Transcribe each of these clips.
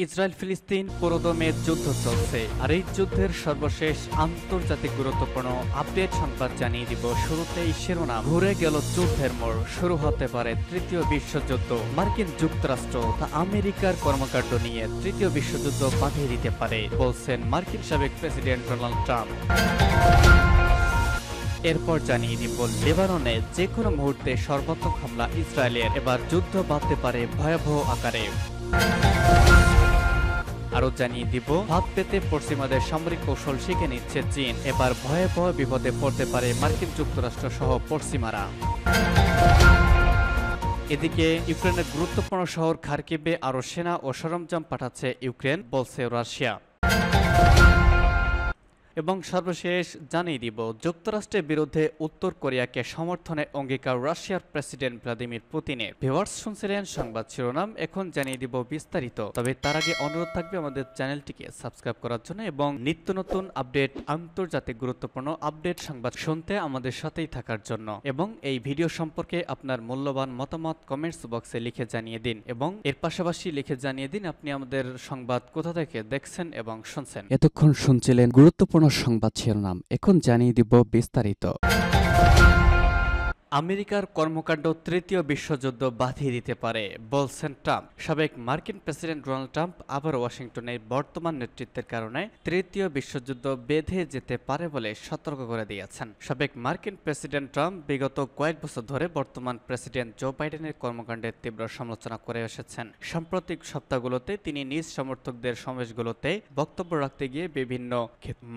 Israel ফিলিস্তিন পুরোদমে যুদ্ধ চলছে, আর এই যুদ্ধের সর্বশেষ আন্তর্জাতিক গুরুত্বপূর্ণ আপডেট সংবাদ জানিয়ে দিব। শুরুতেই শিরোনাম, ঘুরে গেল যুদ্ধের মোড়, শুরু হতে পারে তৃতীয় বিশ্বযুদ্ধ। মার্কিন যুক্তরাষ্ট্র তা আমেরিকার কর্মকাণ্ড নিয়ে তৃতীয় বিশ্বযুদ্ধ বাঁধিয়ে দিতে পারে বলছেন মার্কিন সাবেক প্রেসিডেন্ট ডোনাল্ড ট্রাম্প। এরপর জানিয়ে দিব, লেবাননে যে কোনো মুহূর্তে সর্বাত্মক হামলা ইসরায়েলের, এবার যুদ্ধ বাঁধতে পারে ভয়াবহ আকারে। আরো জানিয়ে দিব, হাত পেতে পশ্চিমাদের সামরিক কৌশল শিখে নিচ্ছে চীন, এবার ভয়াবহ বিপদে পড়তে পারে মার্কিন যুক্তরাষ্ট্র সহ পশ্চিমারা। এদিকে ইউক্রেনের গুরুত্বপূর্ণ শহর খার্কিভে আরো সেনা ও সরঞ্জাম পাঠাচ্ছে ইউক্রেন বলছে রাশিয়া। এবং সর্বশেষ জানিয়ে দিব, যুক্তরাষ্ট্রের বিরুদ্ধে উত্তর কোরিয়াকে সমর্থনের অঙ্গীকার রাশিয়ার প্রেসিডেন্ট ভ্লাদিমির পুতিনের। ভিউয়ার্স, শুনছিলেন সংবাদ শিরোনাম, এখন জানিয়ে দিব বিস্তারিত। তবে তার আগে অনুরোধ থাকবে আমাদের চ্যানেলটিকে সাবস্ক্রাইব করার জন্য এবং নিত্য নতুন আপডেট, আন্তর্জাতিক গুরুত্বপূর্ণ আপডেট সংবাদ শুনতে আমাদের সাথেই থাকার জন্য। এবং এই ভিডিও সম্পর্কে আপনার মূল্যবান মতামত কমেন্টস বক্সে লিখে জানিয়ে দিন, এবং এর পাশাপাশি লিখে জানিয়ে দিন আপনি আমাদের সংবাদ কোথা থেকে দেখছেন এবং শুনছেন। এতক্ষণ শুনছিলেন গুরুত্বপূর্ণ সংবাদ শিরোনাম, এখন জানিয়ে দিব বিস্তারিত। আমেরিকার কর্মকাণ্ড তৃতীয় বিশ্বযুদ্ধ বাঁধিয়ে দিতে পারে বলছেন ট্রাম্প। সাবেক মার্কিন প্রেসিডেন্ট ডোনাল্ড ট্রাম্প আবার ওয়াশিংটনের বর্তমান নেতৃত্বের কারণে তৃতীয় বিশ্বযুদ্ধ বেঁধে যেতে পারে বলে সতর্ক করে দিয়েছেন। সাবেক মার্কিন প্রেসিডেন্ট ট্রাম্প বিগত কয়েক বছর ধরে বর্তমান প্রেসিডেন্ট জো বাইডেনের কর্মকাণ্ডের তীব্র সমালোচনা করে এসেছেন। সাম্প্রতিক সপ্তাহগুলোতে তিনি নিজ সমর্থকদের সমাবেশগুলোতে বক্তব্য রাখতে গিয়ে বিভিন্ন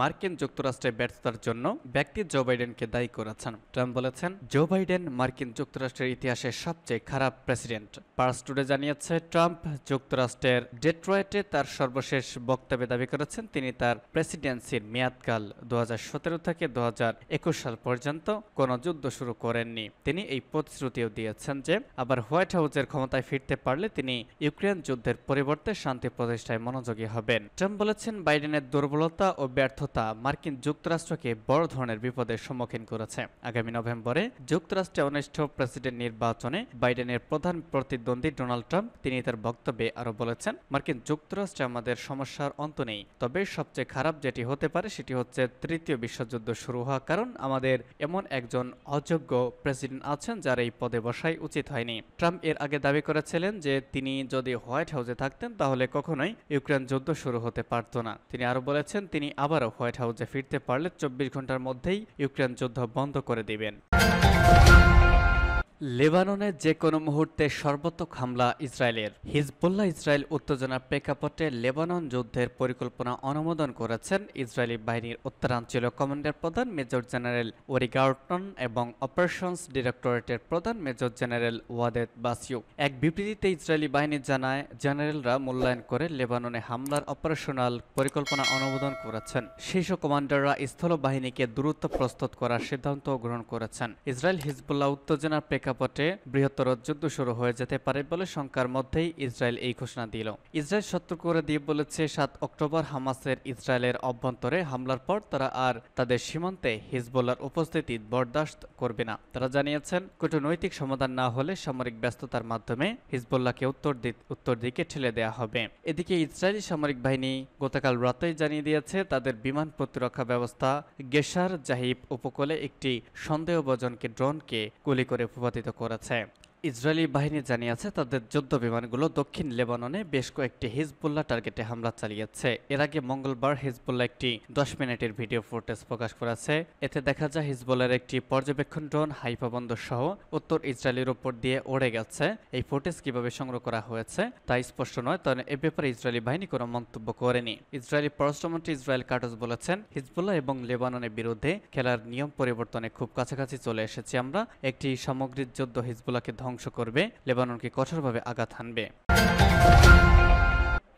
মার্কিন যুক্তরাষ্ট্রের ব্যর্থতার জন্য ব্যক্তি জো বাইডেনকে দায়ী করেছেন। ট্রাম্প বলেছেন, জো বাইডেন মার্কিন যুক্তরাষ্ট্রের ইতিহাসে সবচেয়ে খারাপ প্রেসিডেন্ট। পার্স টুডে জানিয়েছে, ট্রাম্প যুক্তরাষ্ট্রের ডেট্রয়েটে তার সর্বশেষ বক্তব্যে দাবি করেছেন তিনি তার প্রেসিডেন্সির মেয়াদকাল 2017 থেকে 2021 সাল পর্যন্ত কোনো যুদ্ধ শুরু করেননি। তিনি এই প্রতিশ্রুতিও দিয়েছেন যে আবার হোয়াইট হাউসের ক্ষমতায় ফিরতে পারলে তিনি ইউক্রেন যুদ্ধের পরিবর্তে শান্তি প্রতিষ্ঠায় মনোযোগী হবেন। ট্রাম্প বলেছেন, বাইডেনের দুর্বলতা ও ব্যর্থতা মার্কিন যুক্তরাষ্ট্রকে বড় ধরনের বিপদের সম্মুখীন করেছে। আগামী নভেম্বরে যুক্তরাষ্ট্রে অনুষ্ঠিত প্রেসিডেন্ট নির্বাচনে বাইডেনের প্রধান প্রতিদ্বন্দ্বী ডোনাল্ড ট্রাম্প তিনি তার বক্তব্যে আরো বলেছেন, মার্কিন যুক্তরাষ্ট্রে আমাদের সমস্যার অন্ত নেই, তবে সবচেয়ে খারাপ যেটি হতে পারে সেটি হচ্ছে তৃতীয় বিশ্বযুদ্ধ শুরু হওয়া, কারণ আমাদের এমন একজন অযোগ্য প্রেসিডেন্ট আছেন যার এই পদে বসাই উচিত হয়নি। ট্রাম্প এর আগে দাবি করেছিলেন যে তিনি যদি হোয়াইট হাউসে থাকতেন তাহলে কখনোই ইউক্রেন যুদ্ধ শুরু হতে পারত না। তিনি আরো বলেছেন, তিনি আবারও হোয়াইট হাউসে ফিরতে পারলে 24 ঘন্টার মধ্যেই ইউক্রেন যুদ্ধ বন্ধ করে দিবেন। লেবাননে যে কোনো মুহূর্তে সর্বাত্মক হামলা ইসরায়েলের। হিজবুল্লাহ ইসরায়েল উত্তেজনার প্রেক্ষাপটে লেবানন যুদ্ধের পরিকল্পনা অনুমোদন করেছেন ইসরায়েলি বাহিনীর উত্তরাঞ্চলীয় কমান্ডার প্রধান মেজর জেনারেল ওরি গার্টন এবং অপারেশনস ডিরেক্টরেটের প্রধান মেজর জেনারেল ওয়াদেদ বাসিউ। এক বিবৃতিতে ইসরায়েলি বাহিনী জানায়, জেনারেলরা মূল্যায়ন করে লেবাননে হামলার অপারেশনাল পরিকল্পনা অনুমোদন করেছেন। শীর্ষ কমান্ডাররা স্থল বাহিনীকে দ্রুত প্রস্তুত করার সিদ্ধান্ত গ্রহণ করেছেন। ইসরায়েল হিজবুল্লাহ উত্তেজনার প্রেক্ষাপটে বৃহত্তর যুদ্ধ শুরু হয়ে যেতে পারে বলে শঙ্কার মধ্যেই ইসরায়েল এই ঘোষণা দিল। ইসরায়েল সতর্ক করে দিয়ে বলেছে, 7 অক্টোবর হামাসের ইসরায়েলের অভ্যন্তরে হামলার পর তারা আর তাদের সীমান্তে হিজবুল্লাহর উপস্থিতি বরদাস্ত করবে না। তারা জানিয়েছেন, কূটনৈতিক সমাধান না হলে সামরিক ব্যস্ততার মাধ্যমে হিজবুল্লাহকে উত্তর দিকে ঠেলে দেওয়া হবে। এদিকে ইসরায়েলি সামরিক বাহিনী গতকাল রাতেই জানিয়ে দিয়েছে তাদের বিমান প্রতিরক্ষা ব্যবস্থা গেসার জাহিব উপকূলে একটি সন্দেহভাজনকে ড্রোনকে গুলি করে ভূপাতিত করেছে। ইসরায়েলি বাহিনী জানিয়েছে তাদের যুদ্ধ বিমানগুলো দক্ষিণ লেবাননে বেশ কয়েকটি হিজবুল্লাহ টার্গেটে হামলা চালিয়েছে। এর আগে মঙ্গলবার হিজবুল্লাহ একটি 10 মিনিটের ভিডিও ফুটেজ প্রকাশ করেছে। এতে দেখা যায় হিজবুল্লাহর একটি পর্যবেক্ষণ ড্রোন হাইফা বন্দর সহ উত্তর ইসরায়েলের উপর দিয়ে উড়ে গেছে। এই ফুটেজ কিভাবে সংগ্রহ করা হয়েছে তা স্পষ্ট নয়, তবে এ ব্যাপারে ইসরায়েলি বাহিনী কোনো মন্তব্য করেনি। ইসরায়েলি পররাষ্ট্রমন্ত্রী ইসরায়েল কাটজ বলেছেন, হিজবুল্লাহ এবং লেবাননের বিরুদ্ধে খেলার নিয়ম পরিবর্তনে খুব কাছাকাছি চলে এসেছি আমরা। একটি সামগ্রিক যুদ্ধ হিজবুল্লাহকে ধ্বংস করবে, লেবাননকে কঠোরভাবে আঘাত হানবে।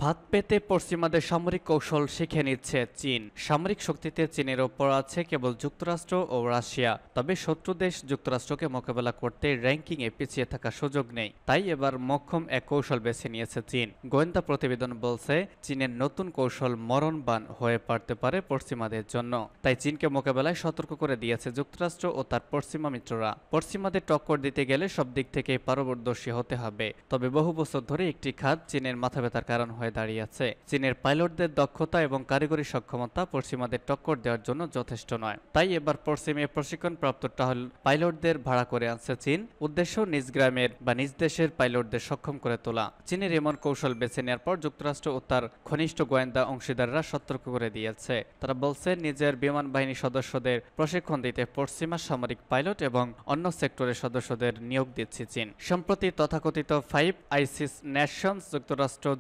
ভাত পেতে পশ্চিমাদের সামরিক কৌশল শিখে নিচ্ছে চীন। সামরিক শক্তিতে চীনের ওপর আছে কেবল যুক্তরাষ্ট্র ও রাশিয়া, তবে শত্রু দেশ যুক্তরাষ্ট্রকে মোকাবেলা করতে র্যাঙ্কিংয়ে পিছিয়ে থাকার সুযোগ নেই। তাই এবার মোক্ষম এক কৌশল বেছে নিয়েছে চীন। গোয়েন্দা প্রতিবেদন বলছে, চীনের নতুন কৌশল মরণবান হয়ে পড়তে পারে পশ্চিমাদের জন্য। তাই চীনকে মোকাবেলায় সতর্ক করে দিয়েছে যুক্তরাষ্ট্র ও তার পশ্চিমা মিত্ররা। পশ্চিমাদের টক্কর দিতে গেলে সব দিক থেকে পারদর্শী হতে হবে। তবে বহু বছর ধরে একটি খাত চীনের মাথা ব্যথার কারণ হয়ে দাঁড়িয়েছে। চীনের পাইলটদের দক্ষতা এবং কারিগরি সক্ষমতা পশ্চিমাদের টক্কর দেওয়ার জন্য যথেষ্ট নয়। তাই এবার পশ্চিমে প্রশিক্ষণপ্রাপ্ত টহল পাইলটদের ভাড়া করে আনছে চীন। উদ্দেশ্য নিজ গ্রামের বা নিজ দেশের পাইলটদের সক্ষম করে তোলা। চীনের এমন কৌশল বেছে নেওয়ার পর যুক্তরাষ্ট্র ও তার ঘনিষ্ঠ গোয়েন্দা অংশীদাররা সতর্ক করে দিয়েছে। তারা বলছে নিজের বিমান বাহিনী সদস্যদের প্রশিক্ষণ দিতে পশ্চিমা সামরিক পাইলট এবং অন্য সেক্টরের সদস্যদের নিয়োগ দিচ্ছে চীন। সম্প্রতি তথাকথিত 5 আইসিস নেশনস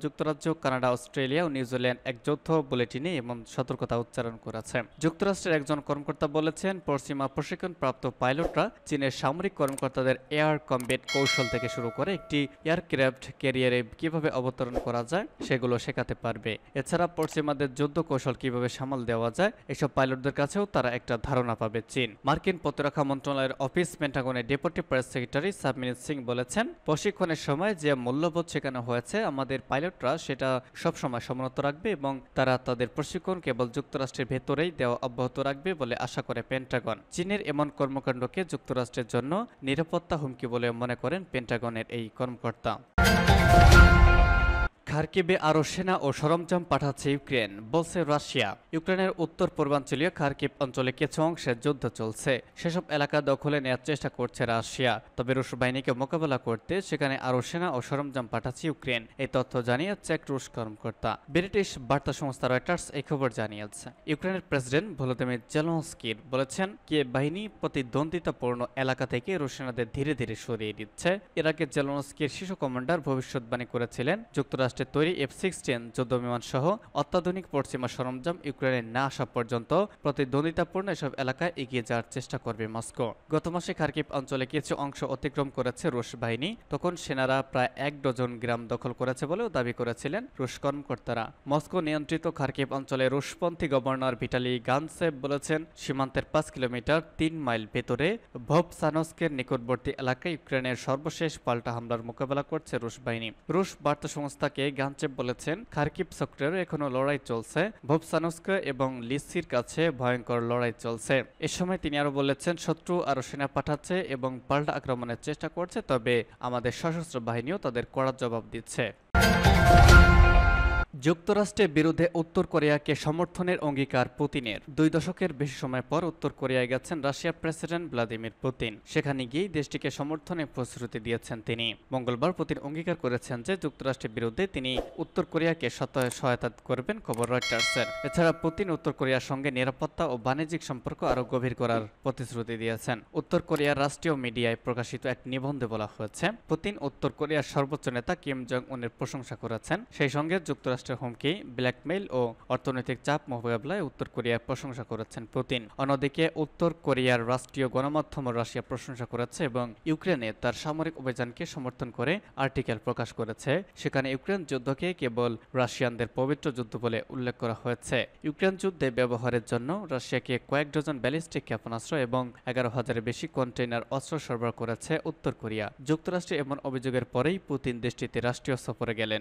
যুক্তরাজ্য, কানাডা, অস্ট্রেলিয়া ও নিউজিল্যান্ড এক যৌথ বুলেটিনে এমন সতর্কতা উচ্চারণ করেছে। যুক্তরাষ্ট্রের একজন কর্মকর্তা বলেছেন, পশ্চিমা প্রশিক্ষণপ্রাপ্ত পাইলটরা চীনের সামরিক কর্মকর্তাদের এয়ার কমব্যাট কৌশল থেকে শুরু করে একটি এয়ারক্রাফট ক্যারিয়ারে কিভাবে অবতরণ করা যায় সেগুলো শেখাতে পারবে। এছাড়া পশ্চিমাদের যুদ্ধ কৌশল কিভাবে সামাল দেওয়া যায় এসব পাইলটদের কাছেও তারা একটা ধারণা পাবে চীন। মার্কিন প্রতিরক্ষা মন্ত্রণালয়ের অফিস পেন্টাগনের deputy press secretary Sabrina Singh বলেছেন, প্রশিক্ষণের সময় যে মূল্যবোধ শেখানো হয়েছে আমাদের পাইলটরা সেটা সবসময় সমুন্নত রাখবে এবং তারা তাদের প্রশিক্ষণ কেবল যুক্তরাষ্ট্রের ভেতরেই দেওয়া অব্যাহত রাখবে বলে আশা করে পেন্টাগন। চীনের এমন কর্মকাণ্ডকে যুক্তরাষ্ট্রের জন্য নিরাপত্তা হুমকি বলে মনে করেন পেন্টাগনের এই কর্মকর্তা। খার্কিভে আরও সেনা ও সরঞ্জাম পাঠাচ্ছে ইউক্রেন, বলছে রাশিয়া। ইউক্রেনের উত্তর পূর্বাঞ্চলীয় খার্কিভ অঞ্চলে কিছু অংশে যুদ্ধ চলছে। সেসব এলাকা দখলে নেওয়ার চেষ্টা করছে রাশিয়া। তবে রুশ বাহিনীকে মোকাবেলা করতে সেখানে আরও সেনা ও সরঞ্জাম পাঠাচ্ছে ইউক্রেন। এই তথ্য জানিয়েছে এক রুশ কর্মকর্তা। ব্রিটিশ বার্তা সংস্থা রয়টার্স এই খবর জানিয়েছে। ইউক্রেনের প্রেসিডেন্ট ভলোদিমির জেলেনস্কি বলেছেন, কিয়েভ বাহিনী প্রতিদ্বন্দ্বিতাপূর্ণ এলাকা থেকে রুশ সেনাদের ধীরে ধীরে সরিয়ে দিচ্ছে। এর আগে জেলেনস্কির শীর্ষ কমান্ডার ভবিষ্যৎবাণী করেছিলেন যুক্তরাষ্ট্রের তৈরি F-16 যুদ্ধবিমান সহ অত্যাধুনিক পশ্চিমা সরঞ্জাম ইউক্রেনে না আসা পর্যন্ত প্রতিদ্বন্দ্বিতাপূর্ণ এসব এলাকায় এগিয়ে যাওয়ার চেষ্টা করবে মস্কো। গত মাসে খার্কিভ অঞ্চলে কিছু অংশ অতিক্রম করেছে রুশ বাহিনী। তখন সেনারা প্রায় 1 ডজন গ্রাম দখল করেছে বলেও দাবি করেছিলেন রুশ কর্মকর্তারা। মস্কো নিয়ন্ত্রিত খার্কিভ অঞ্চলে রুশপন্থী গভর্নর ভিটালি গানসেভ বলেছেন, সীমান্তের 5 কিলোমিটার 3 মাইল ভেতরে ভোভসানস্কের নিকটবর্তী এলাকায় ইউক্রেনের সর্বশেষ পাল্টা হামলার মোকাবেলা করছে রুশ বাহিনী। রুশ বার্তা সংস্থাকে গানচেভ বলেছেন, খার্কিভ সেক্টরে এখনো লড়াই চলছে। ভোভসানস্ক এবং লিসির কাছে ভয়ঙ্কর লড়াই চলছে। এ সময় তিনি আরো বলেছেন, শত্রু আরো সেনা পাঠাচ্ছে এবং পাল্টা আক্রমণের চেষ্টা করছে, তবে আমাদের সশস্ত্র বাহিনীও তাদের কড়া জবাব দিচ্ছে। যুক্তরাষ্ট্রের বিরুদ্ধে উত্তর কোরিয়াকে সমর্থনের অঙ্গীকার পুতিনের। 2 দশকের বেশি সময় পর উত্তর কোরিয়ায় গেছেন রাশিয়ার প্রেসিডেন্ট ভ্লাদিমির পুতিন। সেখানে গিয়ে দেশটিকে সমর্থনের প্রতিশ্রুতি দিয়েছেন তিনি। মঙ্গলবার পুতিন অঙ্গীকার করেছেন যে যুক্তরাষ্ট্রের বিরুদ্ধে তিনি উত্তর কোরিয়াকে সহায়তা করবেন, খবর রয়টার্সের। এছাড়া পুতিন উত্তর কোরিয়ার সঙ্গে নিরাপত্তা ও বাণিজ্যিক সম্পর্ক আরও গভীর করার প্রতিশ্রুতি দিয়েছেন। উত্তর কোরিয়ার রাষ্ট্রীয় মিডিয়ায় প্রকাশিত এক নিবন্ধে বলা হয়েছে, পুতিন উত্তর কোরিয়ার সর্বোচ্চ নেতা কিম জং উনের প্রশংসা করেছেন। সেই সঙ্গে যুক্তরাষ্ট্রের হুমকি, ব্ল্যাকমেইল ও অর্থনৈতিক চাপ মোকাবেলায় উত্তর কোরিয়ার প্রশংসা করেছেন পুতিন। অন্যদিকে উত্তর কোরিয়ার রাষ্ট্রীয় গণমাধ্যম রাশিয়া প্রশংসা করেছে এবং ইউক্রেনে তার সামরিক অভিযানকে সমর্থন করে আর্টিকেল প্রকাশ করেছে। সেখানে ইউক্রেন যুদ্ধকে কেবল রাশিয়ানদের পবিত্র যুদ্ধ বলে উল্লেখ করা হয়েছে। ইউক্রেন যুদ্ধে ব্যবহারের জন্য রাশিয়াকে কয়েক ডজন ব্যালিস্টিক ক্ষেপণাস্ত্র এবং 11,000-এর বেশি কন্টেইনার অস্ত্র সরবরাহ করেছে উত্তর কোরিয়া। যুক্তরাষ্ট্রে এমন অভিযোগের পরেই পুতিন দেশটিতে রাষ্ট্রীয় সফরে গেলেন।